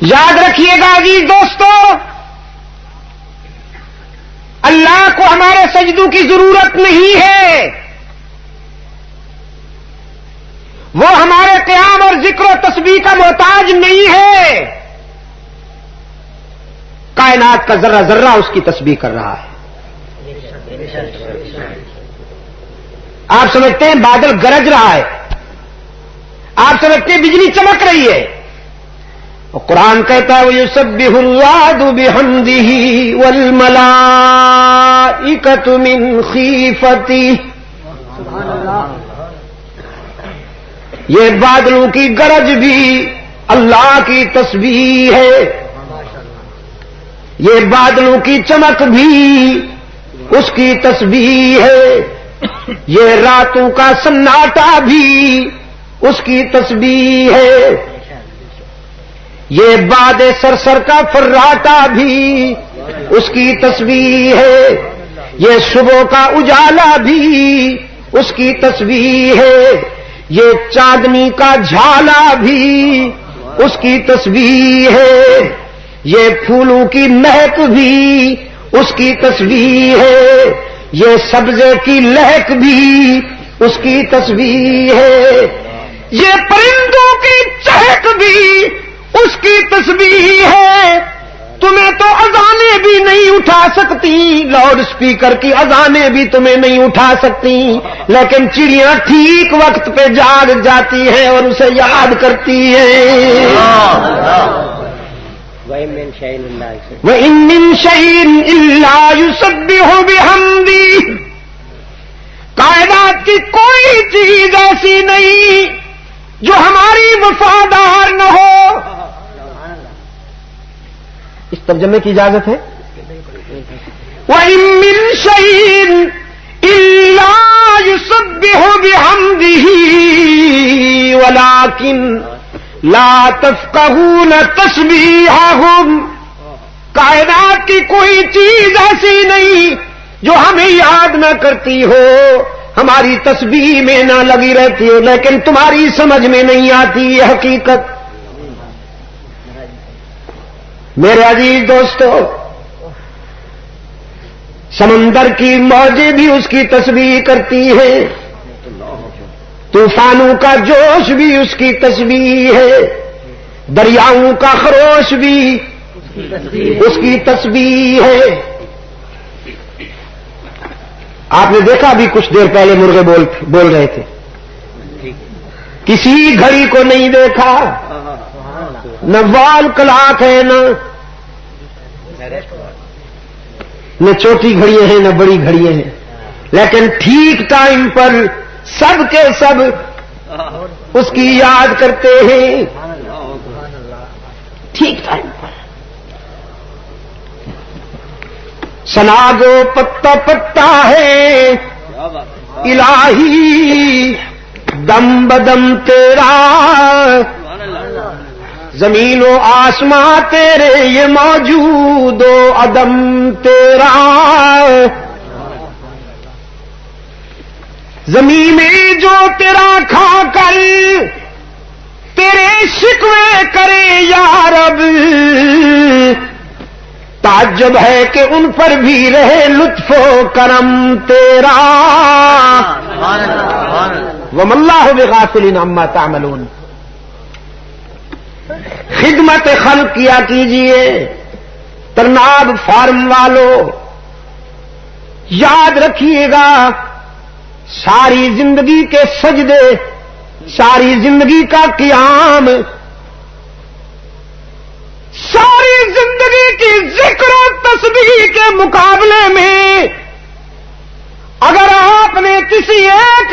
یاد رکھیے گا عزیز دوستو، اللہ کو ہمارے سجدوں کی ضرورت نہیں ہے، وہ ہمارے قیام اور ذکر و تسبیح کا محتاج نہیں ہے، کائنات کا ذرہ ذرہ اس کی تسبیح کر رہا ہے۔ آپ سمجھتے ہیں بادل گرج رہا ہے، آپ سمجھتے ہیں بجلی چمک رہی ہے، اور قرآن کہتا ہے وَيُسَبِّحُ الرَّعْدُ بِحَمْدِهِ وَالْمَلَائِكَةُ مِنْ خِيفَتِهِ۔ سبحان اللہ۔ یہ بادلوں کی گرج بھی اللہ کی تسبیح ہے، یہ بادلوں کی چمک بھی اس کی تسبیح ہے، یہ راتوں کا سناٹا بھی اس کی تسبیح ہے، یہ باد سرسر کا فراٹا بھی اس کی تسبیح ہے، یہ صبح کا اجالا بھی اس کی تسبیح ہے، یہ چاندنی کا جھالا بھی اس کی تسبیح ہے، یہ پھولوں کی مہک بھی اس کی تسبیح ہے، یہ سبزے کی لہک بھی اس کی تسبیح ہے، یہ پرندوں کی چہک بھی اس کی تسبیح ہے۔ تمہیں تو اذانیں بھی نہیں اٹھا سکتی، لاؤڈ سپیکر کی اذانیں بھی تمہیں نہیں اٹھا سکتی، لیکن چڑیاں ٹھیک وقت پہ جاگ جاتی ہیں اور اسے یاد کرتی ہیں۔ وَإِن مِّن شَيْءٍ إِلَّا يُسَبِّحُ بِحَمْدِهِ۔ کائنات کی کوئی چیز ایسی نہیں جو ہماری وفادار نہ ہو۔ اس ترجمے کی اجازت ہے؟ وَإِن مِّن شَيْءٍ إِلَّا يُسَبِّحُ بِحَمْدِهِ وَلَكِن لَا تَفْقَهُونَ تَسْبِيحَهُمْ۔ کائنات کی کوئی چیز ایسی نہیں جو ہمیں یاد نہ کرتی ہو، ہماری تسبیح میں نہ لگی رہتی ہو، لیکن تمہاری سمجھ میں نہیں آتی یہ حقیقت۔ میرے عزیز دوستو، سمندر کی موجیں بھی اس کی تسبیح کرتی ہیں، طوفانوں کا جوش بھی اس کی تسبیح ہے، دریاؤں کا خروش بھی اس کی تسبیح ہے۔ آپ نے دیکھا بھی کچھ دیر پہلے مرغے بول رہے تھے، کسی گھڑی کو نہیں دیکھا، نہ وال کلاک ہے، نہ چھوٹی گھڑیاں ہیں نہ بڑی گھڑیاں ہیں، لیکن ٹھیک ٹائم پر سب کے سب اس کی یاد کرتے ہیں، ٹھیک ٹائم پر۔ سناگو پتا پتا ہے الہی دم بدم تیرا، زمین و آسماں تیرے یہ موجود و عدم تیرا، زمین میں جو تیرا کھا کر تیرے شکوے کرے یا رب، تعجب ہے کہ ان پر بھی رہے لطف و کرم تیرا، وَمَا اللَّهُ بِغَافِلٍ عَمَّا تَعْمَلُونَ۔ خدمت خلق کیا کیجئے، ترناب فارم والو، یاد رکھیے گا ساری زندگی کے سجدے، ساری زندگی کا قیام، ساری زندگی کی ذکر و تسبیح کے مقابلے میں اگر آپ نے کسی ایک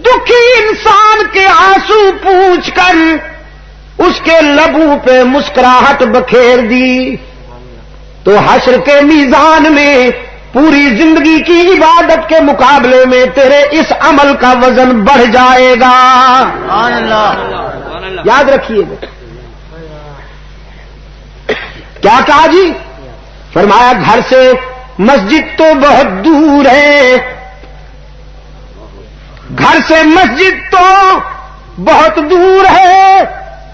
دکھی انسان کے آنسو پوچھ کر اس کے لبوں پہ مسکراہٹ بکھیر دی تو حشر کے میزان میں پوری زندگی کی عبادت کے مقابلے میں تیرے اس عمل کا وزن بڑھ جائے گا۔ یاد رکھیے گا۔ کیا کہا جی؟ فرمایا گھر سے مسجد تو بہت دور ہے، گھر سے مسجد تو بہت دور ہے،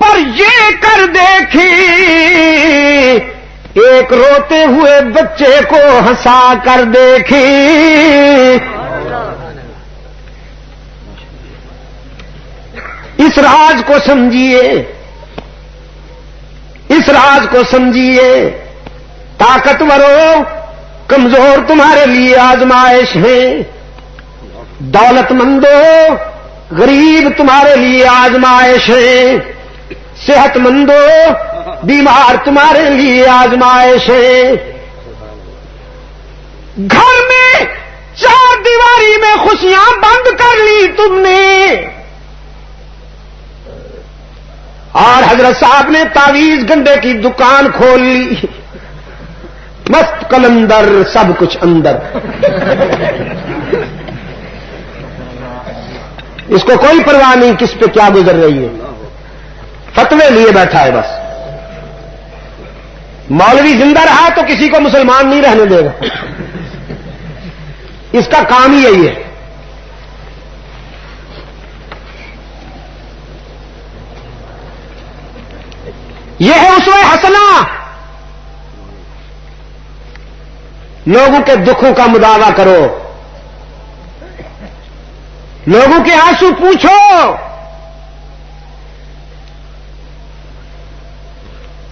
پر یہ کر دیکھیں ایک روتے ہوئے بچے کو ہنسا کر دیکھی. اس راز کو سمجھیے, اس راز کو سمجھیے. طاقتوروں کمزور تمہارے لیے آزمائش ہے, دولت مندوں غریب تمہارے لیے آزمائش ہے, صحت مندوں بیمار تمہارے لیے آزمائش ہے. گھر میں چار دیواری میں خوشیاں بند کر لی تم نے, اور حضرت صاحب نے تعویذ گنڈے کی دکان کھول لی. مست قلندر سب کچھ اندر. اس کو کوئی پرواہ نہیں کس پہ کیا گزر رہی ہے, فتوے لیے بیٹھا ہے بس. مولوی زندہ رہا تو کسی کو مسلمان نہیں رہنے دے گا, اس کا کام ہی یہی ہے. یہ ہے اسوہ حسنہ. لوگوں کے دکھوں کا مداوا کرو, لوگوں کے آنسو پوچھو,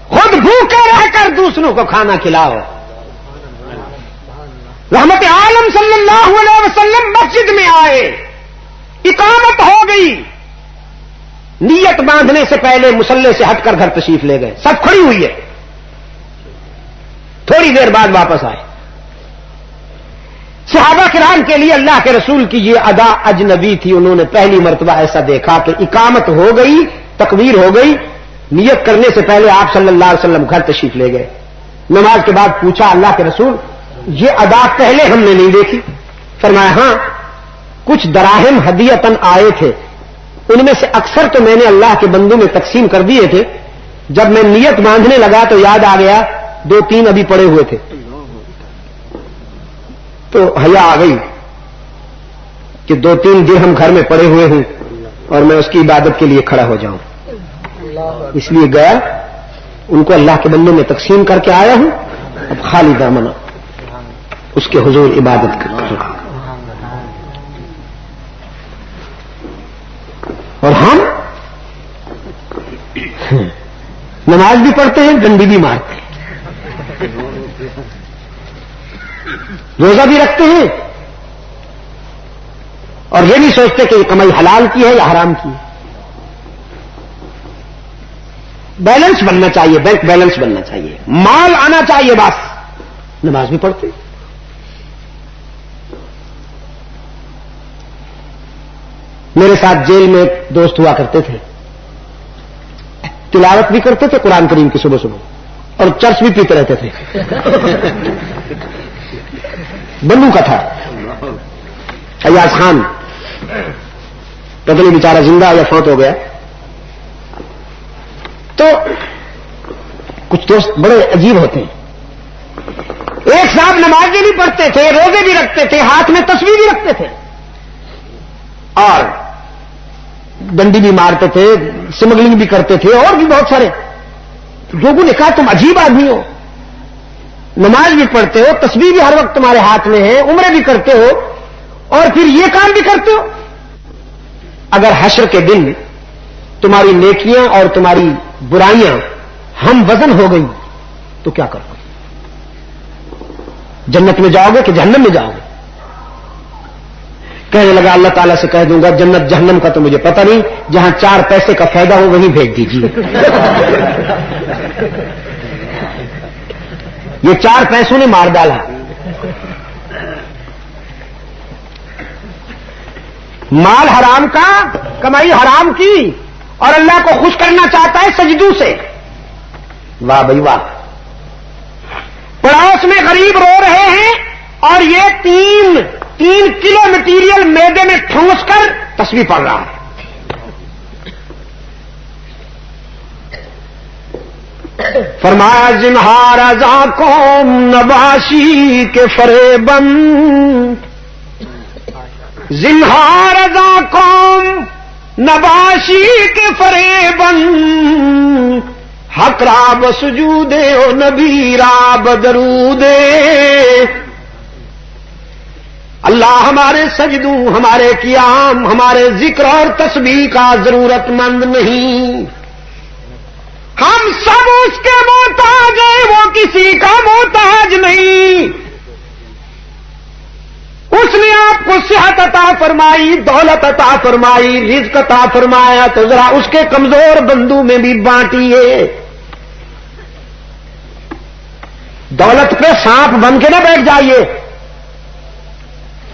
خود بھوکے رہ کر دوسروں کو کھانا کھلاؤ. رحمت عالم صلی اللہ علیہ وسلم مسجد میں آئے, اقامت ہو گئی, نیت باندھنے سے پہلے مصلی سے ہٹ کر گھر تشریف لے گئے. سب کھڑی ہوئی ہے, تھوڑی دیر بعد واپس آئے. صحابہ کرام کے لیے اللہ کے رسول کی یہ ادا اجنبی تھی. انہوں نے پہلی مرتبہ ایسا دیکھا کہ اقامت ہو گئی, تکبیر ہو گئی, نیت کرنے سے پہلے آپ صلی اللہ علیہ وسلم گھر تشریف لے گئے. نماز کے بعد پوچھا اللہ کے رسول یہ ادا پہلے ہم نے نہیں دیکھی. فرمایا ہاں کچھ دراہم ہدیتاً آئے تھے, ان میں سے اکثر تو میں نے اللہ کے بندوں میں تقسیم کر دیے تھے. جب میں نیت باندھنے لگا تو یاد آ گیا 2-3 ابھی پڑے ہوئے تھے, تو حیا آ گئی کہ 2-3 درہم گھر میں پڑے ہوئے ہوں اور میں اس کی عبادت کے لیے کھڑا ہو جاؤں. اس لیے گیا, ان کو اللہ کے بندوں میں تقسیم کر کے آیا ہوں, اب خالی دامن اس کے حضور عبادت کرتا ہوں. اور ہم نماز بھی پڑھتے ہیں, ڈنڈی بھی مارتے ہیں, روزہ بھی رکھتے ہیں, اور یہ نہیں سوچتے کہ یہ کمائی حلال کی ہے یا حرام کی ہے. بیلنس بننا چاہیے, بینک بیلنس بننا چاہیے, مال آنا چاہیے, بس. نماز بھی پڑھتے. میرے ساتھ جیل میں ایک دوست ہوا کرتے تھے, تلاوت بھی کرتے تھے قرآن کریم کی صبح صبح, اور چرس بھی پیتے رہتے تھے. بنو کا تھا ایاز خان, پتہ نہیں بیچارہ زندہ یا فوت ہو گیا. تو کچھ دوست بڑے عجیب ہوتے ہیں. ایک صاحب نمازیں بھی پڑھتے تھے, روزے بھی رکھتے تھے, ہاتھ میں تسبیح بھی رکھتے تھے, اور ڈنڈی بھی مارتے تھے, سمگلنگ بھی کرتے تھے, اور بھی بہت سارے. لوگوں نے کہا تم عجیب آدمی ہو, نماز بھی پڑھتے ہو, تسبیح بھی ہر وقت تمہارے ہاتھ میں ہے, عمرے بھی کرتے ہو, اور پھر یہ کام بھی کرتے ہو. اگر حشر کے دن تمہاری نیکیاں اور تمہاری برائیاں ہم وزن ہو گئی تو کیا کرو گے؟ جنت میں جاؤ گے کہ جہنم میں جاؤ گے؟ کہنے لگا اللہ تعالیٰ سے کہہ دوں گا جنت جہنم کا تو مجھے پتہ نہیں, جہاں 4 پیسے کا فائدہ ہو وہیں بھیج دیجیے. یہ 4 پیسوں نے مار ڈالا. مال حرام کا, کمائی حرام کی, اور اللہ کو خوش کرنا چاہتا ہے سجدوں سے. واہ بھائی واہ. پڑوس میں غریب رو رہے ہیں اور یہ 3 کلو مٹیریل میدے میں ٹھونس کر تسبیح پڑھ رہا ہے. فرمایا زنہار ازاں قوم نباشی کے فریبن, زنہار ازاں قوم نباشی کے فریبن, حق راب سجودے او نبی راب درودے. اللہ ہمارے سجدوں، ہمارے قیام، ہمارے ذکر اور تسبیح کا ضرورت مند نہیں. ہم سب اس کے محتاج ہیں، وہ کسی کا محتاج نہیں. اس نے آپ کو صحت عطا فرمائی، دولت عطا فرمائی، رزق عطا فرمایا، تو ذرا اس کے کمزور بندوں میں بھی بانٹیے. دولت پہ سانپ بن کے نہ بیٹھ جائیے.